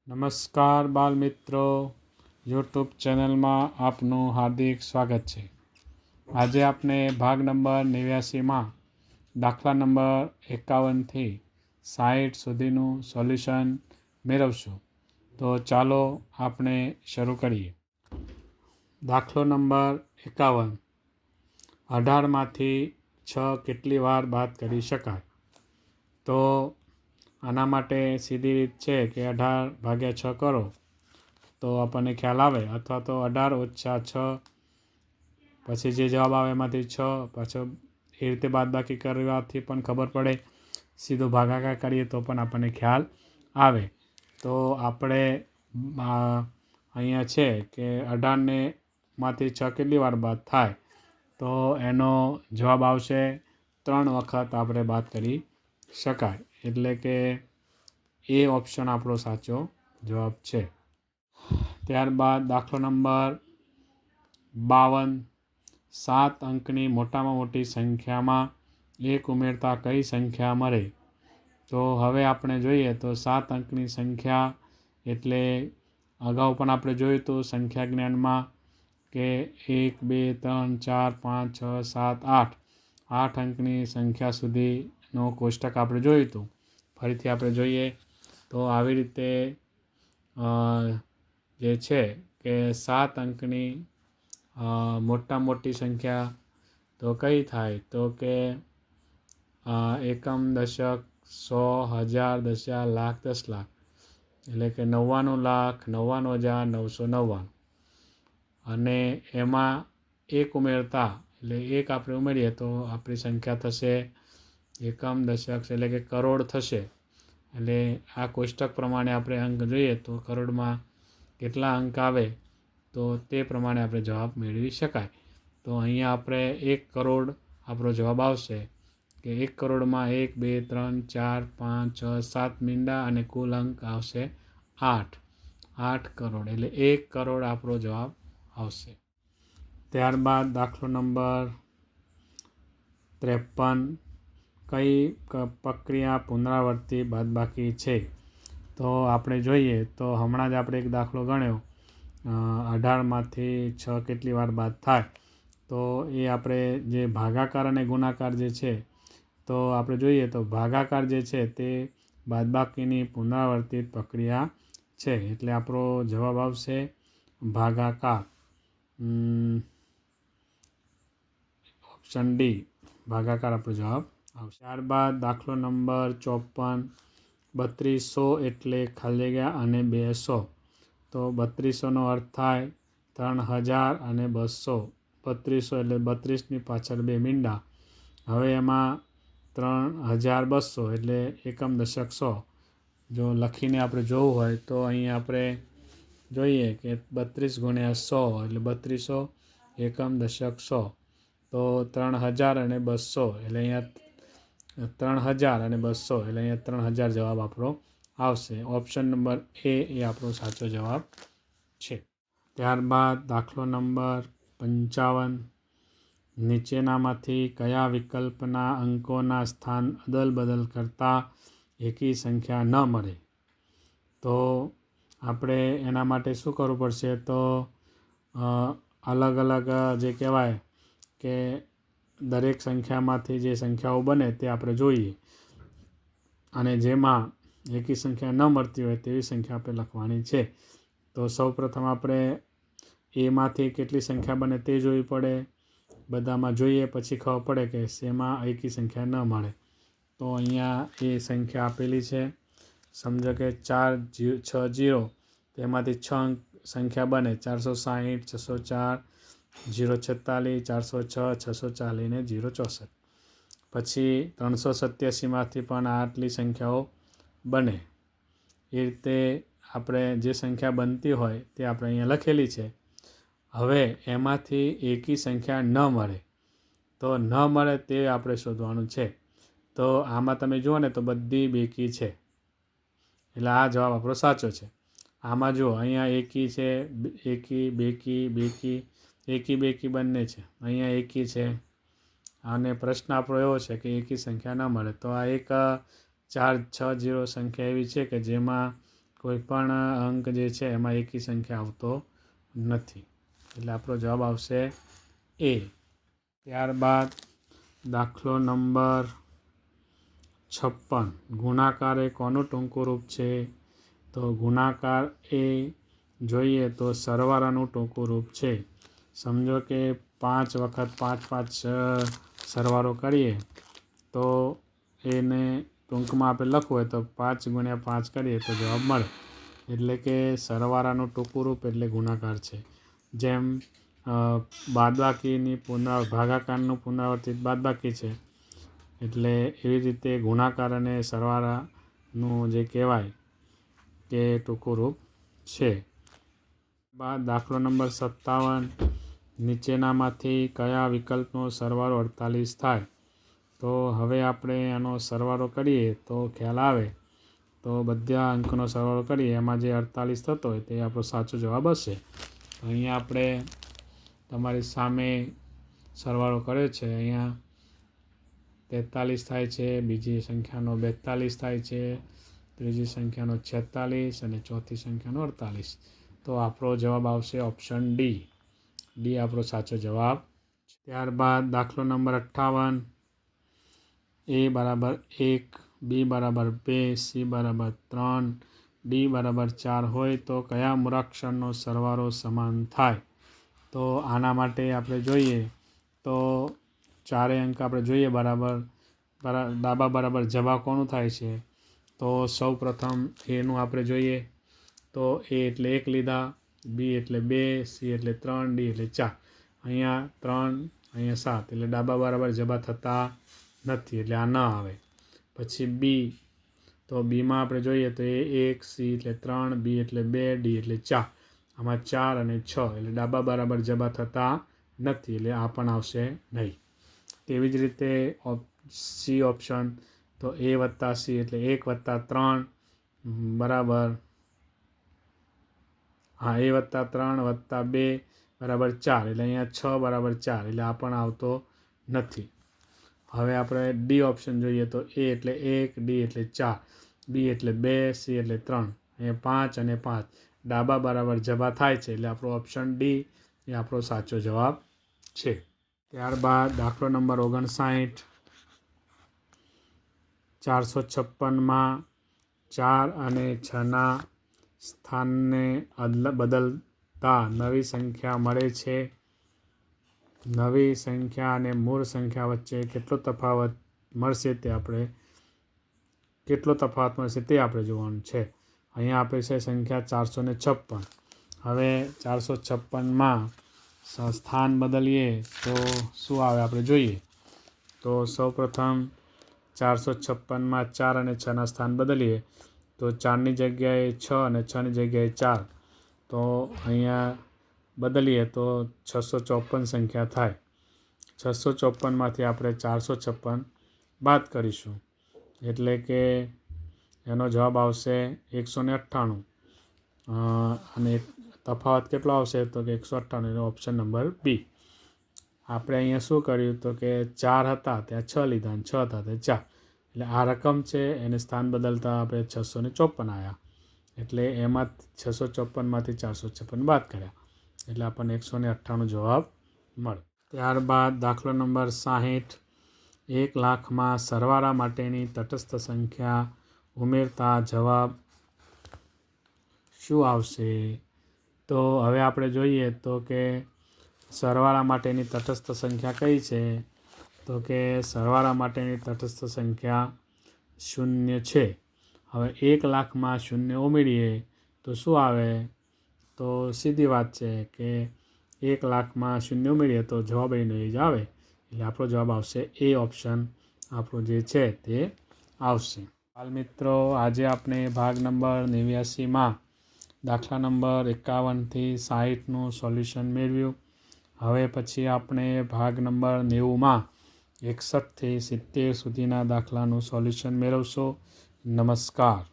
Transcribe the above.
નમસ્કાર બાલ મિત્રો, યુટ્યુબ ચેનલમાં આપનું હાર્દિક સ્વાગત છે. આજે આપણે ભાગ નંબર 89માં દાખલા નંબર 51થી 60 સુધીનું સોલ્યુશન મેળવશું. તો ચાલો આપણે શરૂ કરીએ. દાખલો નંબર 51. 18માંથી 6 કેટલી વાર બાદ કરી શકાય? તો આના માટે સીધી રીત છે કે 18/6 કરો તો આપણને ખ્યાલ આવે, અથવા તો 18 - 6 પછી જે જવાબ આવે એમાંથી 6 પાછો એ રીતે બાદબાકી કરવાથી પણ ખબર પડે. સીધો ભાગાકાર કરીએ તો પણ આપણને ખ્યાલ આવે. તો આપણે અહીંયા છે કે 18 માંથી 6 કેટલી વાર બાદ થાય, તો એનો જવાબ આવશે 3 વખત આપણે બાદ કરી શકાય. એટલે કે એ ઓપ્શન આપણો સાચો જવાબ છે. ત્યારબાદ દાખલો નંબર 52. 7 અંકની મોટામાં મોટી સંખ્યામાં 1 ઉમેરતા કઈ સંખ્યા મળે? તો હવે આપણે જોઈએ તો 7 અંકની સંખ્યા એટલે અગાઉ પણ આપણે જોયું હતું સંખ્યા જ્ઞાનમાં કે 1 2 3 4 5 6 7 8 8 અંકની સંખ્યા સુધીનો કોષ્ટક આપણે જોયું હતું. ફરીથી આપણે જોઈએ તો આવી રીતે જે છે કે 7 અંકની મોટા મોટી સંખ્યા તો કઈ થાય? તો કે એકમ, દશક, 100, 1000, 10,000, લાખ, 10 લાખ, એટલે કે 99,99,999. અને એમાં 1 ઉમેરતા એટલે 1 આપણે ઉમેરીએ તો આપણી સંખ્યા થશે એકમ, દશક, એટલે કે કરોડ થશે. એટલે આ કોષ્ટક પ્રમાણે આપણે અંક જોઈએ તો કરોડમાં કેટલા અંક આવે તો તે પ્રમાણે આપણે જવાબ મેળવી શકાય. તો અહીંયા આપણે 1 કરોડ આપણો જવાબ આવશે કે 1 કરોડમાં 1 2 3 4 5 6 7 મીંડા અને કુલ અંક આવશે 8. 8 કરોડ એટલે 1 કરોડ આપણો જવાબ આવશે. ત્યારબાદ દાખલો નંબર 53. કઈ પ્રક્રિયા પુનરાવર્તિત બાદબાકી છે? તો આપણે જોઈએ તો હમણાં જ આપણે એક દાખલો ગણ્યો 18માંથી 6 કેટલી વાર બાદ થાય. તો એ આપણે જે ભાગાકાર અને ગુણાકાર જે છે, તો આપણે જોઈએ તો ભાગાકાર જે છે તે બાદબાકીની પુનરાવર્તિત પ્રક્રિયા છે. એટલે આપણો જવાબ આવશે ભાગાકાર. ઓપ્શન ડી ભાગાકાર આપણો જવાબ આવશે. ત્યારબાદ દાખલો નંબર 54. 3200 એટલે ખાલી જગ્યા અને 200. તો 3200નો અર્થ થાય 3000 અને 200. 3200 એટલે 32ની પાછળ 2 મીંડા. હવે એમાં 3200 એટલે એકમ, દશક, 100. જો લખીને આપણે જોવું હોય તો અહીં આપણે જોઈએ કે 32 × 100 એટલે 3200, એકમ, દશક, 100. તો 3000 અને 200 એટલે અહીંયા 3000 અને 200 એટલે અહીંયા 3000 જવાબ આપણો આવશે. ઓપ્શન નંબર એ આપણો સાચો જવાબ છે. ત્યારબાદ દાખલો નંબર 55. નીચેનામાંથી કયા વિકલ્પના અંકોના સ્થાન અદલ-બદલ કરતાં એકી સંખ્યા ન મળે? તો આપણે એના માટે શું કરવું પડશે? તો અલગ અલગ જે કહેવાય કે દરેક સંખ્યામાંથી જે સંખ્યાઓ બને તે આપણે જોઈએ, અને જેમાં એકી સંખ્યા ન મળતી હોય તેવી સંખ્યા આપણે લખવાની છે. તો સૌપ્રથમ આપણે એમાંથી કેટલી સંખ્યા બને તે જોવી પડે. બધામાં જોઈએ પછી ખબર પડે કે શેમાં એકી સંખ્યા ન મળે. તો અહીંયા એ સંખ્યા આપેલી છે. સમજો કે 460, તેમાંથી 6 અંક સંખ્યા બને 460, 604, 046, 406, 640 ને 064. પછી 387માંથી પણ આટલી સંખ્યાઓ બને. એ રીતે આપણે જે સંખ્યા બનતી હોય તે આપણે અહીંયા લખેલી છે. હવે એમાંથી એકી સંખ્યા ન મળે, તો ન મળે તે આપણે શોધવાનું છે. તો આમાં તમે જુઓ ને તો બધી બેકી છે, એટલે આ જવાબ આપણો સાચો છે. આમાં જુઓ અહીંયા એકી છે, એકી, બેકી, બેકી, એકી બેકી બંને છે. અહીંયા એકી છે અને પ્રશ્ન આપણો એવો છે કે એકી સંખ્યા ન મળે. તો આ એક 460 સંખ્યા એવી છે કે જેમાં કોઈ પણ અંક જે છે એમાં એકી સંખ્યા આવતો નથી, એટલે આપણો જવાબ આવશે એ. ત્યારબાદ દાખલો નંબર 56, ગુણાકાર એ કોનું ટૂંકું રૂપ છે? તો ગુણાકાર એ જોઈએ તો સરવાળાનું ટૂંકું રૂપ છે. સમજો કે 5 વખત 5 5 સરવાળો કરીએ તો એને ટૂંકમાં આપણે લખવું હોય તો 5 ગુણ્યા 5 કરીએ તો જવાબ મળે. એટલે કે સરવાળાનું ટૂંકું રૂપ એટલે ગુણાકાર છે. જેમ બાદબાકીની ભાગાકારનું પુનરાવર્તિત બાદબાકી છે, એટલે એવી રીતે ગુણાકાર અને સરવાળાનું જે કહેવાય તે ટૂંકું રૂપ છે. બાદ દાખલો નંબર 57, નીચેનામાંથી કયા વિકલ્પનો સરવાળો 48 થાય? તો હવે આપણે એનો સરવાળો કરીએ તો ખ્યાલ આવે. તો બધા અંકનો સરવાળો કરીએ એમાં જે 48 થતો હોય તે આપણો સાચો જવાબ હશે. અહીંયા આપણે તમારી સામે સરવાળો કર્યો છે. અહીંયા 43 થાય છે, બીજી સંખ્યાનો 42 થાય છે, ત્રીજી સંખ્યાનો 46 અને ચોથી સંખ્યાનો 48. તો આપણો જવાબ આવશે ઓપ્શન ડી. ડી આપણો સાચો જવાબ. ત્યારબાદ દાખલો નંબર 58, એ બરાબર 1, બી બરાબર 2, સી બરાબર 3, ડી બરાબર 4 હોય તો કયા મૂળાક્ષરનો સરવાળો સમાન થાય? તો આના માટે આપણે જોઈએ તો ચારેય અંક આપણે જોઈએ બરાબર ડાબા બરાબર જવાબ કોનું થાય છે? તો સૌ પ્રથમ એનું આપણે જોઈએ તો એ એટલે 1 લીધા, બી એટલે 2, સી એટલે 3, ડી એટલે 4. અહીંયા 3, અહીંયા 7, એટલે ડાબા બરાબર જવાબ થતા નથી, એટલે આ ન આવે. પછી બી, તો બીમાં આપણે જોઈએ તો એ 1, સી એટલે 3, બી એટલે 2, ડી એટલે 4. આમાં 4 અને 6, એટલે ડાબા બરાબર જવાબ થતા નથી, એટલે આ પણ આવશે નહીં. તેવી જ રીતે સી ઓપ્શન, તો એ વત્તા સી એટલે 1 વત્તા 3 બરાબર, હા, એ વત્તા 3 વત્તા 2 બરાબર 4, એટલે અહીંયા 6 બરાબર 4, એટલે આ પણ આવતો નથી. હવે આપણે ડી ઓપ્શન જોઈએ તો એ એટલે 1, ડી એટલે 4, બી એટલે 2, સી એટલે 3, અહીંયા 5 અને 5, ડાબા બરાબર જબા થાય છે, એટલે આપણો ઓપ્શન ડી એ આપણો સાચો જવાબ છે. ત્યારબાદ દાખલો નંબર 59, 456માં 4 અને 6ના સ્થાનને બદલતા નવી સંખ્યા મળે છે. નવી સંખ્યા અને મૂળ સંખ્યા વચ્ચે કેટલો તફાવત મળશે તે આપણે જોવાનું છે. અહીંયા આપે છે સંખ્યા 456. હવે 456માં સ્થાન બદલીએ તો શું આવે આપણે જોઈએ. તો સૌપ્રથમ 456માં 4 અને 6ના સ્થાન બદલીએ તો 4ની જગ્યાએ 6 અને 6ની જગ્યાએ 4. તો અહીંયા બદલીએ તો 654 સંખ્યા થાય. 654માંથી આપણે 456 બાદ કરીશું, એટલે કે એનો જવાબ આવશે 198. અને તફાવત કેટલો આવશે? તો કે 198, એનો ઓપ્શન નંબર બી. આપણે અહીંયા શું કર્યું તો કે 4 હતા ત્યાં 6 લીધા અને 6 હતા ત્યાં 4, એટલે આ રકમ છે એને સ્થાન બદલતા આપણે 654 આવ્યા, એટલે એમાં 654માંથી 456 બાદ કર્યા, એટલે આપણને 198 જવાબ મળે. ત્યારબાદ દાખલો નંબર 60, 1 લાખમાં સરવાળા માટેની તટસ્થ સંખ્યા ઉમેરતા જવાબ શું આવશે? તો હવે આપણે જોઈએ તો કે સરવાળા માટેની તટસ્થ સંખ્યા કઈ છે? તો કે સરવાળા માટેની તટસ્થ સંખ્યા 0 છે. હવે 1 લાખમાં 0 ઉમેરીએ તો શું આવે? તો સીધી વાત છે કે 1 લાખમાં 0 ઉમેરીએ તો જવાબ એનો એ જ આવે, એટલે આપણો જવાબ આવશે એ ઓપ્શન આપણો જે છે તે આવશે. હાલ મિત્રો, આજે આપણે ભાગ નંબર 89માં દાખલા નંબર 51થી 60નું સોલ્યુશન મેળવ્યું. હવે પછી આપણે ભાગ નંબર 90માં 61થી 70 સુધીના દાખલાનું સોલ્યુશન મેળવશો. નમસ્કાર.